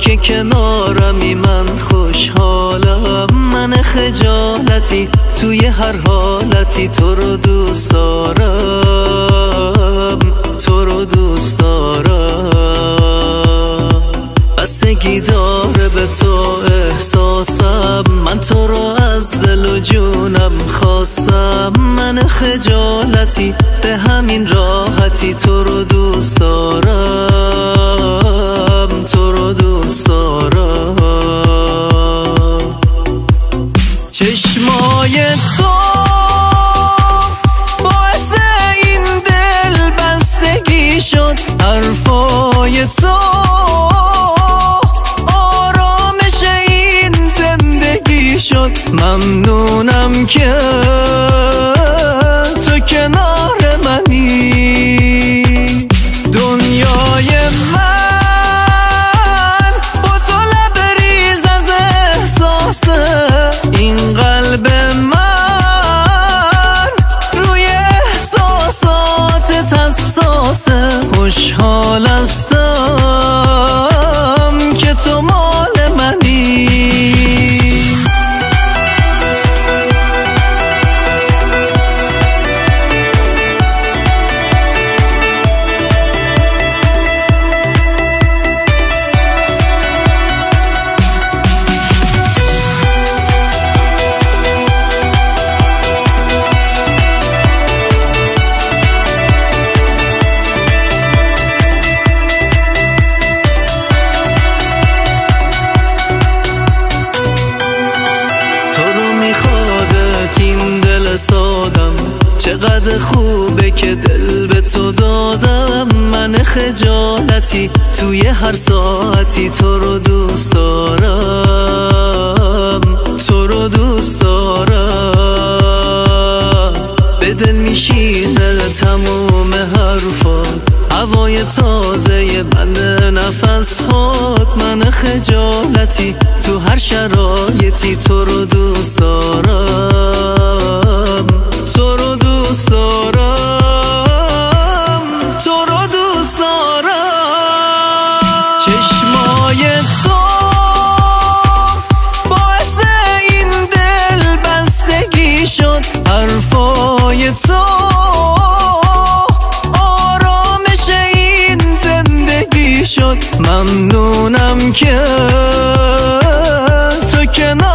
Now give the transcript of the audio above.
که کنارمی من خوشحالم. من خجالتی توی هر حالتی تو رو دوست دارم، تو رو دوست دارم. بستگی داره به تو احساسم، من تو رو از دل و جونم خواستم. من خجالتی به همین راحتی تو رو دوست دارم، تو رو دوست دارم. چشمای تو باعث این دل بستگی شد، حرفای تو آرامش این زندگی شد. ممنونم که تو کنار منی. دنیای من با تو لبریز از احساسه، این قلب من روی احساسات حساسه. خوشحال هستم که تو مال منی. سادم چقدر خوبه که دل به تو دادم. من خجالتی توی هر ساعتی تو رو دوست دارم، تو رو دوست دارم. به دل میشینه تموم حرفات، هوای تازه من نفس هات. من خجالتی تو هر شرایطی تو رو دوست دارم، تو رو دوست دارم، تو رو دوست دارم. چشمای تو باعث این دل بستگی شد، حرفای تو آرامش این زندگی شد. ممنونم که تو کنار